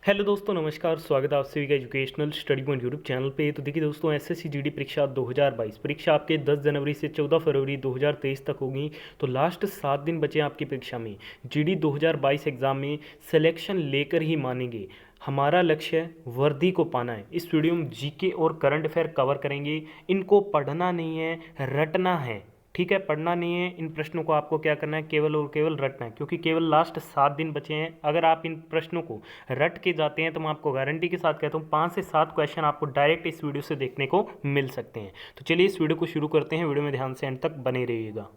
Hello दोस्तों, नमस्कार। स्वागत है आप सभी का educational study point YouTube channel पे। तो देखिए दोस्तों, एसएससी जीडी परीक्षा 2022 परीक्षा आपके 10 जनवरी से 14 फरवरी 2023 तक होगी। तो लास्ट 7 दिन बचे हैं आपकी परीक्षा में। जीडी 2022 एग्ज़ाम में सिलेक्शन लेकर ही मानेंगे। हमारा लक्ष्य वर्दी को पाना है। इस वीडियो में जीके और करंट अफेयर कवर करेंगे। इनको पढ़ना नहीं है, रटना है। ठीक है, पढ़ना नहीं है। इन प्रश्नों को आपको क्या करना है, केवल और केवल रटना है, क्योंकि केवल लास्ट 7 दिन बचे हैं। अगर आप इन प्रश्नों को रट के जाते हैं तो मैं आपको गारंटी के साथ कहता हूँ 5 से 7 क्वेश्चन आपको डायरेक्ट इस वीडियो से देखने को मिल सकते हैं। तो चलिए इस वीडियो को शुरू करते हैं। वीडियो में ध्यान से एंड तक बने रहिएगा।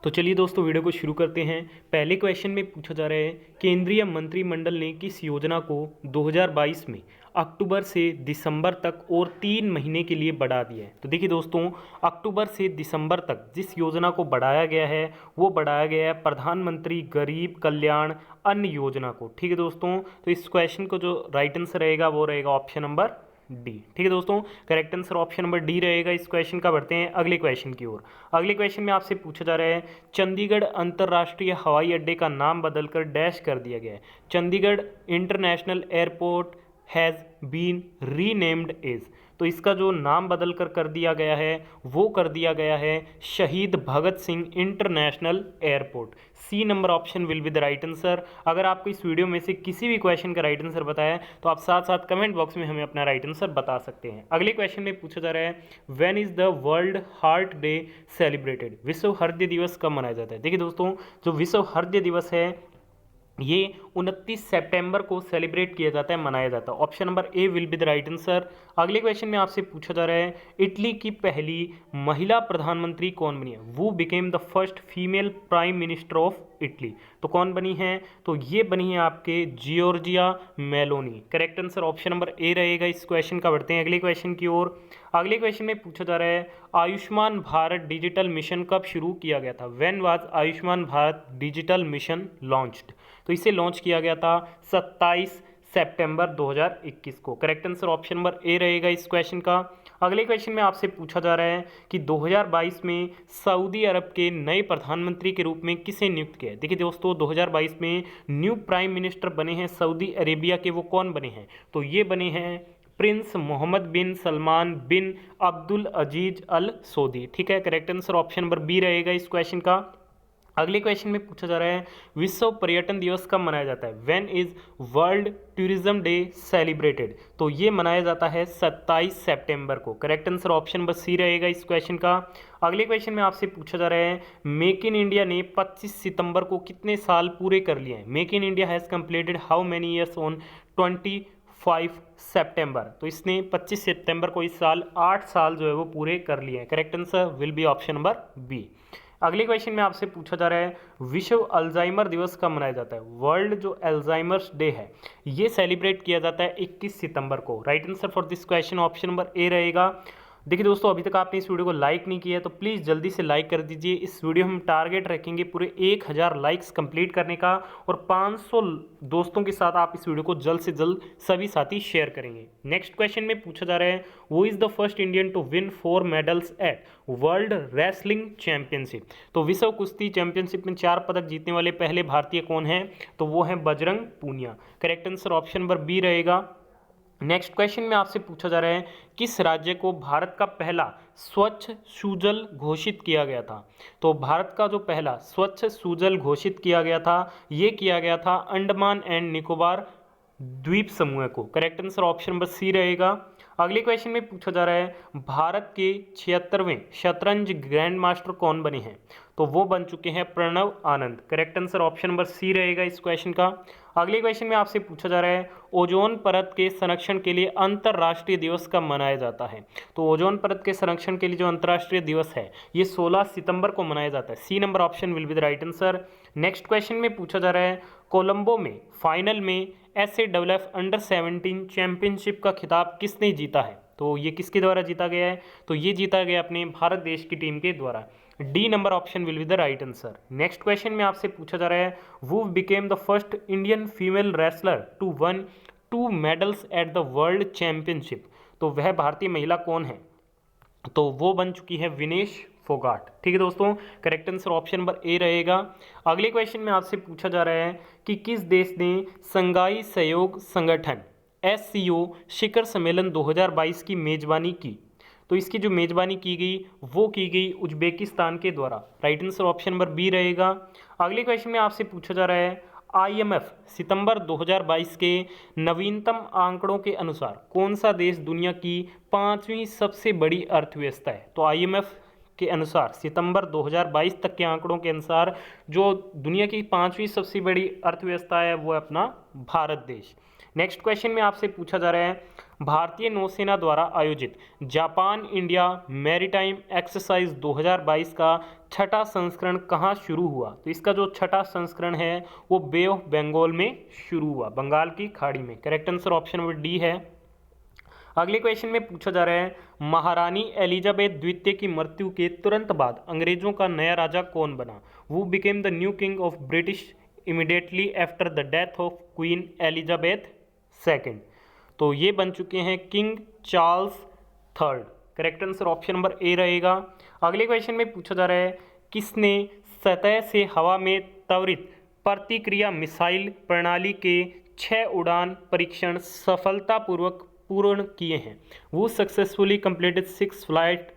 तो चलिए दोस्तों, वीडियो को शुरू करते हैं। पहले क्वेश्चन में पूछा जा रहा है, केंद्रीय मंत्रिमंडल ने किस योजना को 2022 में अक्टूबर से दिसंबर तक और 3 महीने के लिए बढ़ा दिया है। तो देखिए दोस्तों, अक्टूबर से दिसंबर तक जिस योजना को बढ़ाया गया है वो बढ़ाया गया है प्रधानमंत्री गरीब कल्याण अन्न योजना को। ठीक है दोस्तों, तो इस क्वेश्चन को जो राइट आंसर रहेगा वो रहेगा ऑप्शन नंबर डी। ठीक है दोस्तों, correct answer option number D रहेगा इस क्वेश्चन का। बढ़ते हैं अगले क्वेश्चन की ओर। अगले क्वेश्चन में आपसे पूछा जा रहा है, चंडीगढ़ अंतर्राष्ट्रीय हवाई अड्डे का नाम बदलकर डैश कर दिया गया है। Chandigarh international airport has been renamed as. तो इसका जो नाम बदल कर दिया गया है वो कर दिया गया है शहीद Bhagat Singh international airport. C number option will be the right answer. अगर आपको इस वीडियो में से किसी भी क्वेश्चन का राइट आंसर बताया है तो आप साथ साथ कमेंट बॉक्स में हमें अपना राइट आंसर बता सकते हैं। अगले क्वेश्चन में पूछा जा रहा है, when is the world heart day celebrated. विश्व हृदय दिवस कब मनाया जाता है। देखिए दोस्तों, जो विश्व हृदय दिवस है ये 29 सितंबर को सेलिब्रेट किया जाता है, मनाया जाता है। Option number A will be the right answer. अगले क्वेश्चन में आपसे पूछा जा रहा है, इटली की पहली महिला प्रधानमंत्री कौन बनी है। वो became the first female prime minister of Italy. तो कौन बनी है, तो ये बनी है आपके Giorgia Meloni. Correct answer option number ए रहेगा इस क्वेश्चन का। बढ़ते हैं अगले क्वेश्चन की ओर। अगले क्वेश्चन में पूछा जा रहा है, आयुष्मान भारत डिजिटल मिशन कब शुरू किया गया था। When was Ayushman Bharat digital mission launched. तो इसे लॉन्च किया गया था 27 सितंबर 2021 को। करेक्ट आंसर ऑप्शन नंबर ए रहेगा इस क्वेश्चन का। अगले क्वेश्चन में आपसे पूछा जा रहा है कि 2022 में सऊदी अरब के नए प्रधानमंत्री के रूप में किसे नियुक्त किया है। देखिए दोस्तों, 2022 में न्यू प्राइम मिनिस्टर बने हैं सऊदी अरेबिया के। वो कौन बने हैं, तो ये बने हैं prince Mohammed bin Salman bin Abdul Aziz Al Saudi. ठीक है, correct answer option number B रहेगा इस क्वेश्चन का। अगले क्वेश्चन में पूछा जा रहा है, विश्व पर्यटन दिवस कब मनाया जाता है। When is world tourism day celebrated. तो ये मनाया जाता है 27 सितंबर को। Correct answer option number C रहेगा इस क्वेश्चन का। अगले क्वेश्चन में आपसे पूछा जा रहा है, मेक इन इंडिया ने 25 सितंबर को कितने साल पूरे कर लिए हैं। Make in India has completed how many years on 25 सितंबर। तो इसने 25 सितंबर को इस साल 8 साल जो है वो पूरे कर लिए हैं। Correct answer will be option number B. अगले क्वेश्चन में आपसे पूछा जा रहा है, विश्व अल्जाइमर दिवस कब मनाया जाता है। वर्ल्ड जो अल्जाइमर्स डे है ये सेलिब्रेट किया जाता है 21 सितंबर को। Right answer for this question option number ए रहेगा। देखिए दोस्तों, अभी तक आपने इस वीडियो को लाइक नहीं किया है तो प्लीज़ जल्दी से लाइक कर दीजिए। इस वीडियो में हम टारगेट रखेंगे पूरे 1000 लाइक्स कंप्लीट करने का, और 500 दोस्तों के साथ आप इस वीडियो को जल्द से जल्द सभी साथी शेयर करेंगे। नेक्स्ट क्वेश्चन में पूछा जा रहा है, वो is the first Indian to win 4 medals at world wrestling championship. तो विश्व कुश्ती चैंपियनशिप में 4 पदक जीतने वाले पहले भारतीय कौन हैं, तो वो हैं Bajrang Punia. Correct answer option number B रहेगा। नेक्स्ट क्वेश्चन में आपसे पूछा जा रहा है, किस राज्य को भारत का पहला स्वच्छ सुजल घोषित किया गया था। तो भारत का जो पहला स्वच्छ सुजल घोषित किया गया था ये किया गया था अंडमान एंड निकोबार द्वीप समूह को। Correct answer option number C रहेगा। अगले क्वेश्चन में पूछा जा रहा है, भारत के 76वें शतरंज ग्रैंड मास्टर कौन बने हैं। तो वो बन चुके हैं Pranav Anand. Correct answer option number C रहेगा इस क्वेश्चन का। अगले क्वेश्चन में आपसे पूछा जा रहा है, ओजोन परत के संरक्षण के लिए अंतर्राष्ट्रीय दिवस कब मनाया जाता है। तो ओजोन परत के संरक्षण के लिए जो अंतर्राष्ट्रीय दिवस है ये 16 सितंबर को मनाया जाता है। C number option will be the right answer. Next question में पूछा जा रहा है, कोलंबो में फाइनल में SAFF अंडर 17 चैंपियनशिप का खिताब किसने जीता है। तो ये किसके द्वारा जीता गया है, तो ये जीता गया अपने भारत देश की टीम के द्वारा। D number option will be the right answer. Next question में आपसे पूछा जा रहा है, वो became the first Indian female wrestler to won 2 medals at the world championship. तो वह भारतीय महिला कौन है, तो वो बन चुकी है विनेश फोगाट। ठीक है दोस्तों, करेक्ट आंसर ऑप्शन नंबर ए रहेगा। अगले क्वेश्चन में आपसे पूछा जा रहा है कि किस देश ने संघाई सहयोग संगठन SCO शिखर सम्मेलन 2022 की मेजबानी की? तो इसकी जो मेजबानी की गई वो की गई उज्बेकिस्तान के द्वारा। Right answer option number B रहेगा। अगले क्वेश्चन में आपसे पूछा जा रहा है IMF सितंबर 2022 के नवीनतम आंकड़ों के अनुसार कौन सा देश दुनिया की 5वीं सबसे बड़ी अर्थव्यवस्था है? तो IMF के अनुसार सितंबर 2022 तक के आंकड़ों के अनुसार जो दुनिया की 5वीं सबसे बड़ी अर्थव्यवस्था है वो है अपना भारत देश। नेक्स्ट क्वेश्चन में आपसे पूछा जा रहा है भारतीय नौसेना द्वारा आयोजित जापान इंडिया मैरीटाइम एक्सरसाइज 2022 का छठा संस्करण कहाँ शुरू हुआ? तो इसका जो छठा संस्करण है वो बे ऑफ बंगाल में शुरू हुआ, बंगाल की खाड़ी में। Correct answer option number D है। अगले क्वेश्चन में पूछा जा रहा है महारानी एलिजाबेथ द्वितीय की मृत्यु के तुरंत बाद अंग्रेजों का नया राजा कौन बना? वो became the new king of British immediately after the death of queen Elizabeth second. तो ये बन चुके हैं king Charles third. Correct answer option number ए रहेगा। अगले क्वेश्चन में पूछा जा रहा है किसने सतह से हवा में त्वरित प्रतिक्रिया मिसाइल प्रणाली के 6 उड़ान परीक्षण सफलतापूर्वक पूर्ण किए हैं? वो successfully completed 6 flight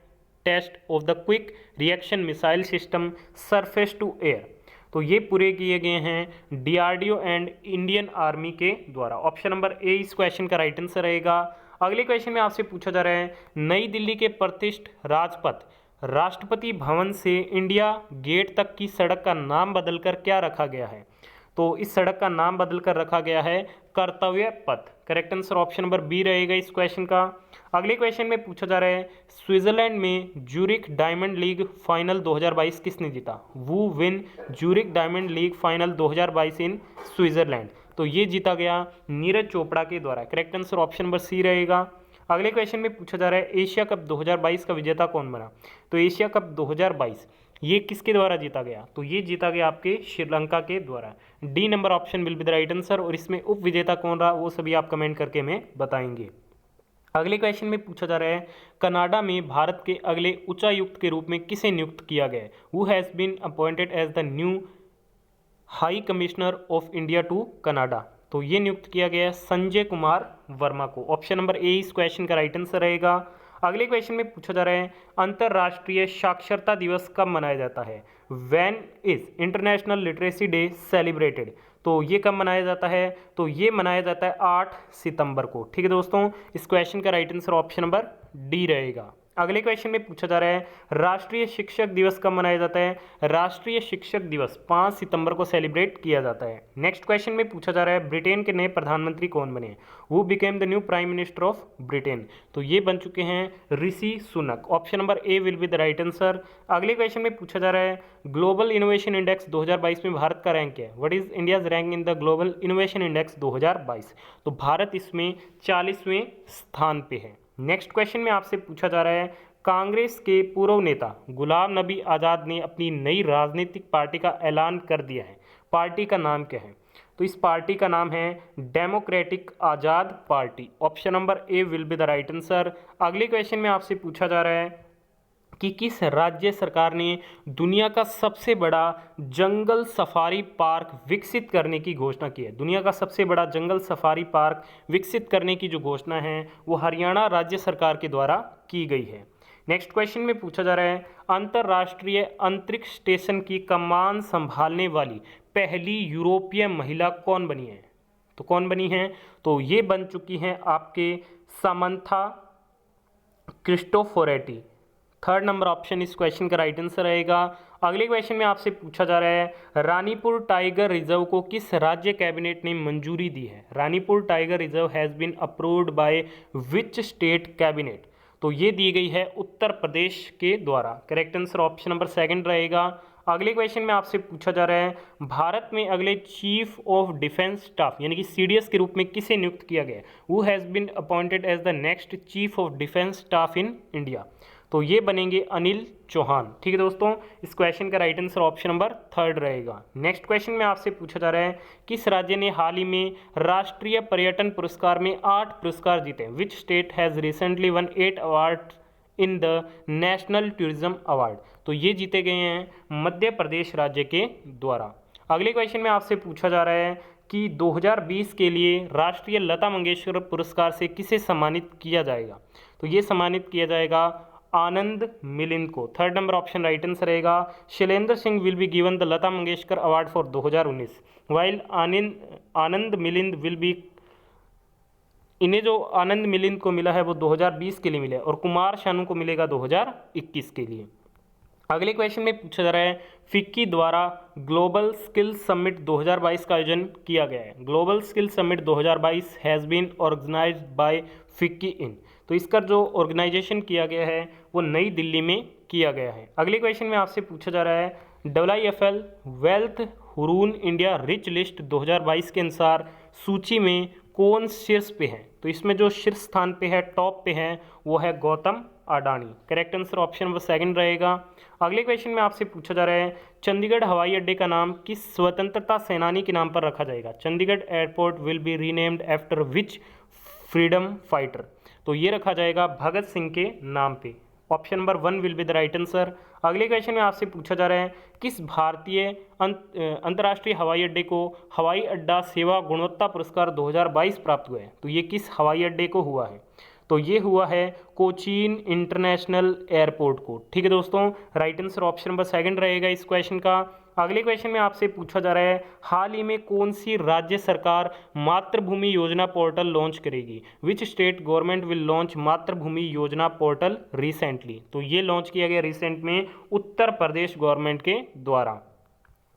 test of the quick reaction missile system surface to air. तो ये पूरे किए गए हैं DRDO एंड इंडियन आर्मी के द्वारा। ऑप्शन नंबर ए इस क्वेश्चन का राइट आंसर रहेगा। अगले क्वेश्चन में आपसे पूछा जा रहा है नई दिल्ली के प्रतिष्ठित राजपथ राष्ट्रपति भवन से इंडिया गेट तक की सड़क का नाम बदलकर क्या रखा गया है? तो इस सड़क का नाम बदलकर रखा गया है Kartavya Path. Correct answer option number B रहेगा इस क्वेश्चन का। अगले क्वेश्चन में पूछा जा रहा है स्विट्जरलैंड में ज्यूरिख डायमंड लीग फाइनल 2022 किसने जीता? Who win Zurich diamond league final 2022 in Switzerland. तो ये जीता गया नीरज चोपड़ा के द्वारा। Correct answer option number C रहेगा। अगले क्वेश्चन में पूछा जा रहा है एशिया कप 2022 का विजेता कौन बना? तो एशिया कप 2022 ये किसके द्वारा जीता गया? तो ये जीता गया आपके श्रीलंका के द्वारा। D number option will be the right answer. और इसमें उप विजेता कौन रहा वो सभी आप कमेंट करके हमें बताएंगे। अगले क्वेश्चन में पूछा जा रहा है कनाडा में भारत के अगले उच्चायुक्त के रूप में किसे नियुक्त किया गया है? Who has been appointed as the new high commissioner of India to Canada? तो ये नियुक्त किया गया है संजय कुमार वर्मा को। ऑप्शन नंबर ए इस क्वेश्चन का राइट आंसर रहेगा। अगले क्वेश्चन में पूछा जा रहा है अंतर्राष्ट्रीय साक्षरता दिवस कब मनाया जाता है? When is international literacy day celebrated? तो ये कब मनाया जाता है? तो ये मनाया जाता है 8 सितंबर को। ठीक है दोस्तों, इस क्वेश्चन का right answer option number D रहेगा। अगले क्वेश्चन में पूछा जा रहा है राष्ट्रीय शिक्षक दिवस कब मनाया जाता है? राष्ट्रीय शिक्षक दिवस 5 सितंबर को सेलिब्रेट किया जाता है। नेक्स्ट क्वेश्चन में पूछा जा रहा है ब्रिटेन के नए प्रधानमंत्री कौन बने? वो became the new prime minister of Britain. तो ये बन चुके हैं Rishi Sunak. Option number A will be the right answer. अगले क्वेश्चन में पूछा जा रहा है ग्लोबल इनोवेशन इंडेक्स 2022 में भारत का रैंक क्या है? What is India's rank in the global innovation index 2022? तो भारत इसमें 40वें स्थान पे है। नेक्स्ट क्वेश्चन में आपसे पूछा जा रहा है कांग्रेस के पूर्व नेता गुलाम नबी आज़ाद ने अपनी नई राजनीतिक पार्टी का ऐलान कर दिया है। पार्टी का नाम क्या है? तो इस पार्टी का नाम है democratic Azad party. Option number A will be the right answer. अगले क्वेश्चन में आपसे पूछा जा रहा है कि किस राज्य सरकार ने दुनिया का सबसे बड़ा जंगल सफारी पार्क विकसित करने की घोषणा की है? दुनिया का सबसे बड़ा जंगल सफारी पार्क विकसित करने की जो घोषणा है वो हरियाणा राज्य सरकार के द्वारा की गई है। नेक्स्ट क्वेश्चन में पूछा जा रहा है अंतर्राष्ट्रीय अंतरिक्ष स्टेशन की कमान संभालने वाली पहली यूरोपीय महिला कौन बनी है? तो कौन बनी है? तो ये बन चुकी हैं आपके Samantha Cristoforetti. Third number option इस क्वेश्चन का राइट आंसर रहेगा। अगले क्वेश्चन में आपसे पूछा जा रहा है रानीपुर टाइगर रिजर्व को किस राज्य कैबिनेट ने मंजूरी दी है? Ranipur tiger reserve has been approved by which state cabinet? तो ये दी गई है उत्तर प्रदेश के द्वारा। Correct answer option number second रहेगा। अगले क्वेश्चन में आपसे पूछा जा रहा है भारत में अगले चीफ ऑफ डिफेंस स्टाफ यानी कि CDS के रूप में किसे नियुक्त किया गया? Who has been appointed as the next chief of defence staff in India? तो ये बनेंगे अनिल चौहान। ठीक है दोस्तों, इस क्वेश्चन का right answer option number third रहेगा। नेक्स्ट क्वेश्चन में आपसे पूछा जा रहा है किस राज्य ने हाल ही में राष्ट्रीय पर्यटन पुरस्कार में 8 पुरस्कार जीते? Which state has recently one 8 award in the national tourism award. तो ये जीते गए हैं मध्य प्रदेश राज्य के द्वारा। अगले क्वेश्चन में आपसे पूछा जा रहा है कि 2020 के लिए राष्ट्रीय लता मंगेशकर पुरस्कार से किसे सम्मानित किया जाएगा। तो ये सम्मानित किया जाएगा आनंद मिलिंद को। Third number option right answer रहेगा। Shailendra Singh will be given the Lata Mangeshkar award for 2019 while Anand Milind will be, इन्हें जो आनंद मिलिंद को मिला है वो 2020 के लिए मिला है और कुमार शानू को मिलेगा 2021 के लिए। अगले क्वेश्चन में पूछा जा रहा है फिक्की द्वारा ग्लोबल स्किल समिट 2022 का आयोजन किया गया है। Global skill summit 2022 has been organised by FICCI in. तो इसका जो ऑर्गेनाइजेशन किया गया है वो नई दिल्ली में किया गया है। अगले क्वेश्चन में आपसे पूछा जा रहा है WIFL wealth Hurun India rich list 2022 के अनुसार सूची में कौन शीर्ष पे है। तो इसमें जो शीर्ष स्थान पे है, टॉप पे है, वो है Gautam Adani. Correct answer option number second रहेगा। अगले क्वेश्चन में आपसे पूछा जा रहा है चंडीगढ़ हवाई अड्डे का नाम किस स्वतंत्रता सेनानी के नाम पर रखा जाएगा। Chandigarh airport will be renamed after which freedom fighter. तो ये रखा जाएगा भगत सिंह के नाम पे। Option number 1 will be the right answer. अगले क्वेश्चन में आपसे पूछा जा रहा है किस भारतीय अंतर्राष्ट्रीय हवाई अड्डे को हवाई अड्डा सेवा गुणवत्ता पुरस्कार 2022 प्राप्त हुआ है। तो ये किस हवाई अड्डे को हुआ है। तो ये हुआ है कोचीन इंटरनेशनल एयरपोर्ट को। ठीक है दोस्तों, right answer option number second रहेगा इस क्वेश्चन का। अगले क्वेश्चन में आपसे पूछा जा रहा है हाल ही में कौन सी राज्य सरकार मातृभूमि योजना पोर्टल लॉन्च करेगी। Which state government will launch मातृभूमि योजना पोर्टल रिसेंटली। तो ये लॉन्च किया गया रिसेंट में उत्तर प्रदेश गवर्नमेंट के द्वारा।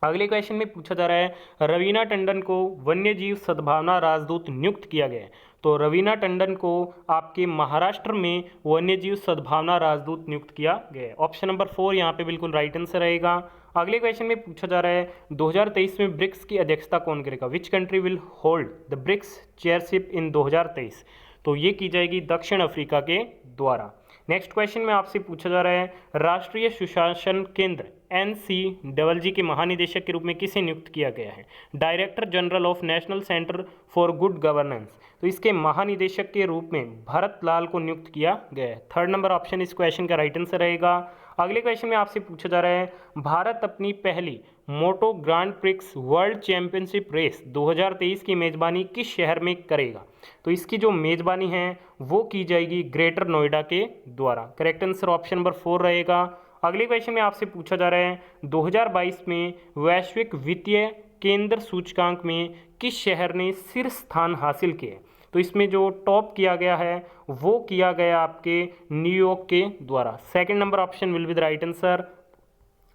अगले क्वेश्चन में पूछा जा रहा है रवीना टंडन को वन्यजीव सद्भावना राजदूत नियुक्त किया गया है। तो रवीना टंडन को आपके महाराष्ट्र में वन्यजीव सद्भावना राजदूत नियुक्त किया गया है। ऑप्शन नंबर 4 यहाँ पे बिल्कुल राइट आंसर रहेगा। अगले क्वेश्चन में पूछा जा रहा है 2023 में ब्रिक्स की अध्यक्षता कौन करेगा। Which country will hold the BRICS chairship in 2023। तो ये की जाएगी दक्षिण अफ्रीका के द्वारा। नेक्स्ट क्वेश्चन में आपसे पूछा जा रहा है राष्ट्रीय सुशासन केंद्र NCGG के महानिदेशक के रूप में किसे नियुक्त किया गया है। Director general of national centre for good governance. तो इसके महानिदेशक के रूप में भरत लाल को नियुक्त किया गया है। थर्ड नंबर ऑप्शन इस क्वेश्चन का राइट आंसर रहेगा। अगले क्वेश्चन में आपसे पूछा जा रहा है भारत अपनी पहली moto grand prix world championship race 2023 की मेजबानी किस शहर में करेगा। तो इसकी जो मेजबानी है वो की जाएगी ग्रेटर नोएडा के द्वारा। करेक्ट आंसर ऑप्शन नंबर 4 रहेगा। अगले क्वेश्चन में आपसे पूछा जा रहा है 2022 में वैश्विक वित्तीय केंद्र सूचकांक में किस शहर ने शीर्ष स्थान हासिल किया। तो इसमें जो टॉप किया गया है वो किया गया आपके न्यूयॉर्क के द्वारा। Second number option will be the right answer.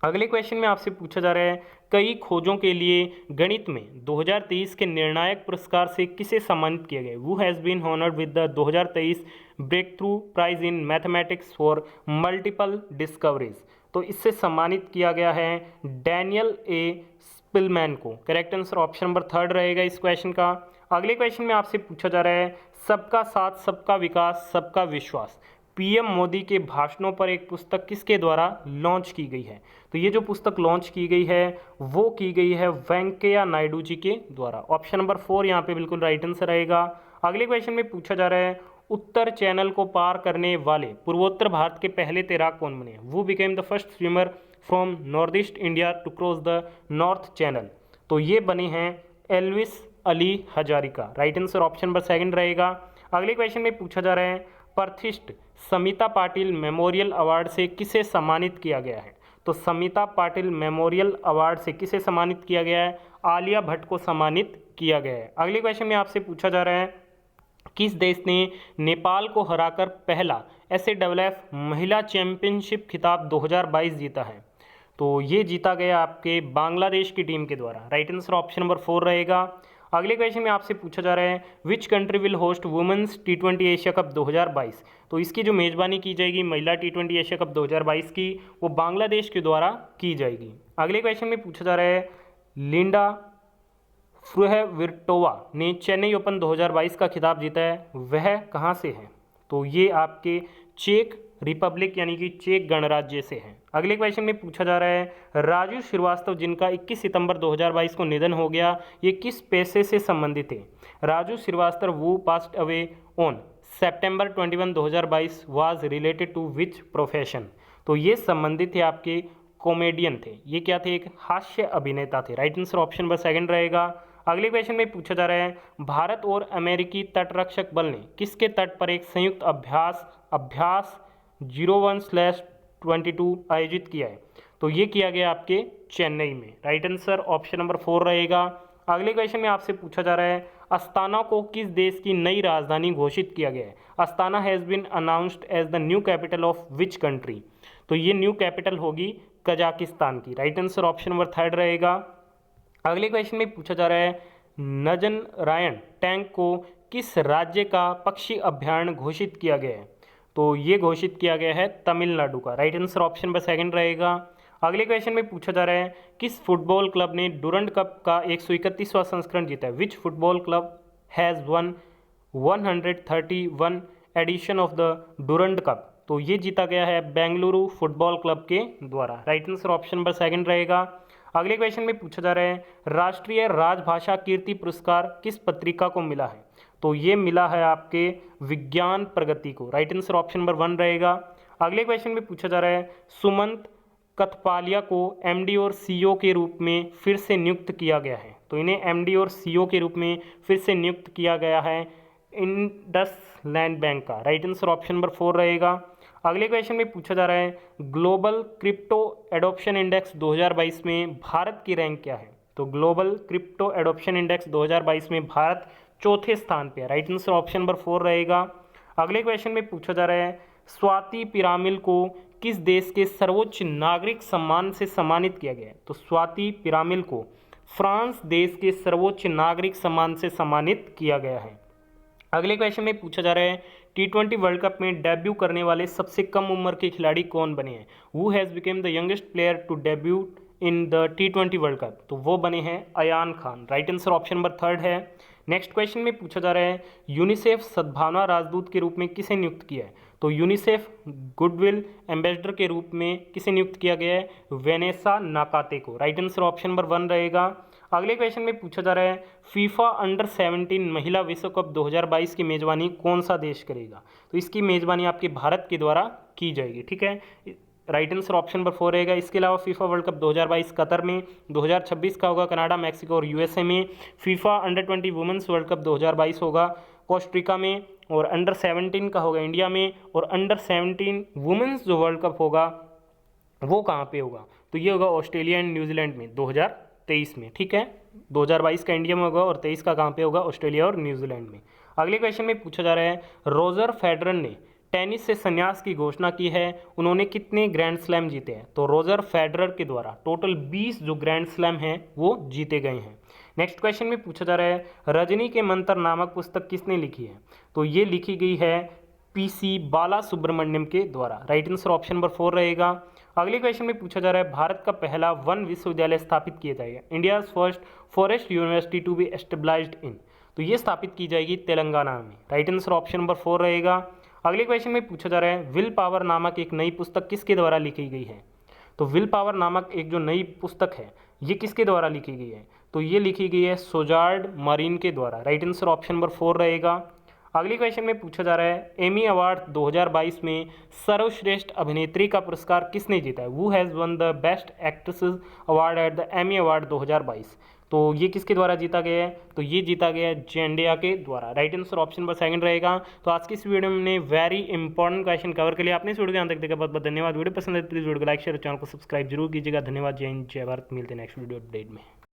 अगले क्वेश्चन में आपसे पूछा जा रहा है कई खोजों के लिए गणित में 2023 के निर्णायक पुरस्कार से किसे सम्मानित किया गया। वो has been honoured with the 2023 breakthrough prize in mathematics for multiple discoveries. तो इससे सम्मानित किया गया है डैनियल ए स्पिलमैन को। करेक्ट आंसर ऑप्शन नंबर 3 रहेगा इस क्वेश्चन का। अगले क्वेश्चन में आपसे पूछा जा रहा है सबका साथ सबका विकास सबका विश्वास PM मोदी के भाषणों पर एक पुस्तक किसके द्वारा लॉन्च की गई है। तो ये जो पुस्तक लॉन्च की गई है वो की गई है वेंकैया नायडू जी के द्वारा। ऑप्शन नंबर 4 यहाँ पे बिल्कुल राइट आंसर रहेगा। अगले क्वेश्चन में पूछा जा रहा है उत्तर चैनल को पार करने वाले पूर्वोत्तर भारत के पहले तैराक कौन बने। वो became the first swimmer from north east India to cross the north channel. तो ये बने हैं Elvis Ali Hazarika. Right answer option number 2 रहेगा। अगले क्वेश्चन में पूछा जा रहा है प्रतिष्ठित समिता पाटिल मेमोरियल अवार्ड से किसे सम्मानित किया गया है। तो समिता पाटिल मेमोरियल अवार्ड से किसे सम्मानित किया गया है। आलिया भट्ट को सम्मानित किया गया है। अगले क्वेश्चन में आपसे पूछा जा रहा है किस देश ने नेपाल को हराकर पहला SAFF महिला चैंपियनशिप खिताब 2022 जीता है। तो ये जीता गया आपके बांग्लादेश की टीम के द्वारा। राइट आंसर ऑप्शन नंबर 4 रहेगा। अगले क्वेश्चन में आपसे पूछा जा रहा है which country will host women's T20 Asia cup 2022। तो इसकी जो मेजबानी की जाएगी महिला T20 एशिया कप 2022 की वो बांग्लादेश के द्वारा की जाएगी। अगले क्वेश्चन में पूछा जा रहा है लिंडा फ्रुहविर्टोवा ने चेन्नई ओपन 2022 का खिताब जीता है, वह कहाँ से है। तो ये आपके चेक रिपब्लिक यानी कि चेक गणराज्य से है। अगले क्वेश्चन में पूछा जा रहा है राजू श्रीवास्तव जिनका 21 सितंबर 2022 को निधन हो गया, ये किस पेशे से संबंधित थे। राजू श्रीवास्तव वो passed away on September 21, 2022 was related to which profession. तो ये संबंधित थे आपके कॉमेडियन थे, ये क्या थे, एक हास्य अभिनेता थे। Right answer option number second रहेगा। अगले क्वेश्चन में पूछा जा रहा है भारत और अमेरिकी तटरक्षक बल ने किसके तट पर एक संयुक्त अभ्यास 01/22 आयोजित किया है। तो ये किया गया आपके चेन्नई में। राइट आंसर ऑप्शन नंबर 4 रहेगा। अगले क्वेश्चन में आपसे पूछा जा रहा है अस्ताना को किस देश की नई राजधानी घोषित किया गया है। Astana has been announced as the new capital of which country. तो ये न्यू कैपिटल होगी कजाकिस्तान की। राइट आंसर ऑप्शन नंबर 3 रहेगा। अगले क्वेश्चन में पूछा जा रहा है नजनरायण टैंक को किस राज्य का पक्षी अभ्यारण्य घोषित किया गया है। तो ये घोषित किया गया है तमिलनाडु का। Right answer option number second रहेगा। अगले क्वेश्चन में पूछा जा रहा है किस फुटबॉल क्लब ने डुरंड कप का 131वां संस्करण जीता है। विच football club has one 131 addition of the Durand cup. तो ये जीता गया है बेंगलुरु फुटबॉल क्लब के द्वारा। Right answer option number second रहेगा। अगले क्वेश्चन में पूछा जा रहा है राष्ट्रीय राजभाषा कीर्ति पुरस्कार किस पत्रिका को मिला है। तो ये मिला है आपके विज्ञान प्रगति को। राइट आंसर ऑप्शन नंबर 1 रहेगा। अगले क्वेश्चन में पूछा जा रहा है सुमंत कथपालिया को एमडी और सीईओ के रूप में फिर से नियुक्त किया गया है। तो इन्हें एमडी और सीईओ के रूप में फिर से नियुक्त किया गया है इंडसलैंड बैंक का। राइट आंसर ऑप्शन नंबर 4 रहेगा। अगले क्वेश्चन में पूछा जा रहा है ग्लोबल क्रिप्टो एडॉप्शन इंडेक्स 2022 में भारत की रैंक क्या है। तो ग्लोबल क्रिप्टो एडॉप्शन इंडेक्स 2022 में भारत चौथे स्थान पे है। राइट आंसर ऑप्शन नंबर 4 रहेगा। अगले क्वेश्चन में पूछा जा रहा है स्वाति पिरामिल को किस देश के सर्वोच्च नागरिक सम्मान से सम्मानित किया गया है। तो स्वाति पिरामिल को फ्रांस देश के सर्वोच्च नागरिक सम्मान से सम्मानित किया गया है। अगले क्वेश्चन में पूछा जा रहा है T20 वर्ल्ड कप में डेब्यू करने वाले सबसे कम उम्र के खिलाड़ी कौन बने हैं। Who has become the youngest player to debut in the T20 world cup. तो वो बने हैं Ayan Khan. Right answer option number 3 है। नेक्स्ट क्वेश्चन में पूछा जा रहा है यूनिसेफ सद्भावना राजदूत के रूप में किसे नियुक्त किया है। तो यूनिसेफ गुडविल एम्बेसडर के रूप में किसे नियुक्त किया गया है, वेनेसा नाकाते को। राइट आंसर ऑप्शन नंबर 1 रहेगा। अगले क्वेश्चन में पूछा जा रहा है फीफा अंडर 17 महिला विश्व कप 2022 की मेजबानी कौन सा देश करेगा। तो इसकी मेजबानी आपके भारत के द्वारा की जाएगी। ठीक है, राइट आंसर ऑप्शन नंबर 4 रहेगा। इसके अलावा फीफा वर्ल्ड कप 2022 कतर में, 2026 का होगा कनाडा, मैक्सिको और यूएसए में। FIFA under 20 women's world cup 2022 होगा कोस्टरिका में, और अंडर 17 का होगा इंडिया में, और अंडर 17 वुमेंस जो वर्ल्ड कप होगा वो कहाँ पे होगा। तो ये होगा ऑस्ट्रेलिया एंड न्यूजीलैंड में 2023 में। ठीक है, 2022 का इंडिया में होगा और 23 का कहाँ पे होगा, ऑस्ट्रेलिया और न्यूजीलैंड में। अगले क्वेश्चन में पूछा जा रहा है रोजर फेडरर ने टेनिस से संन्यास की घोषणा की है, उन्होंने कितने ग्रैंड स्लैम जीते हैं। तो रोजर फेडरर के द्वारा टोटल 20 जो ग्रैंड स्लैम हैं वो जीते गए हैं। नेक्स्ट क्वेश्चन में पूछा जा रहा है रजनी के मंत्र नामक पुस्तक किसने लिखी है। तो ये लिखी गई है पीसी बाला सुब्रमण्यम के द्वारा। राइट आंसर ऑप्शन नंबर 4 रहेगा। अगले क्वेश्चन में पूछा जा रहा है भारत का पहला वन विश्वविद्यालय स्थापित किया जाएगा, India first forest university to be established in. तो ये स्थापित की जाएगी तेलंगाना में। राइट आंसर ऑप्शन नंबर 4 रहेगा। अगले क्वेश्चन में पूछा जा रहा है विल पावर नामक एक नई पुस्तक किसके द्वारा लिखी गई है। तो विल पावर नामक एक जो नई पुस्तक है ये किसके द्वारा लिखी गई है। तो ये लिखी गई है सोजार्ड मरीन के द्वारा। राइट आंसर ऑप्शन नंबर 4 रहेगा। अगले क्वेश्चन में पूछा जा रहा है एमी अवार्ड 2022 में सर्वश्रेष्ठ अभिनेत्री का पुरस्कार किसने जीता है। Who has one the best actresses award at the Emmy award 2022। तो ये किसके द्वारा जीता गया है। तो ये जीता गया है जेंडिया के द्वारा। राइट आंसर ऑप्शन नंबर 2 रहेगा। तो आज की इस वीडियो में हमने वेरी इंपॉर्टेंट क्वेश्चन कवर कर लिया। आपने इस वीडियो को यहाँ तक देखा, बहुत बहुत धन्यवाद। वीडियो पसंद है तो प्लीज वीडियो को लाइक शेयर, चैनल को सब्सक्राइब जरूर कीजिएगा। धन्यवाद। जय हिंद, जय भारत। मिलते हैं नेक्स्ट वीडियो अपडेट में।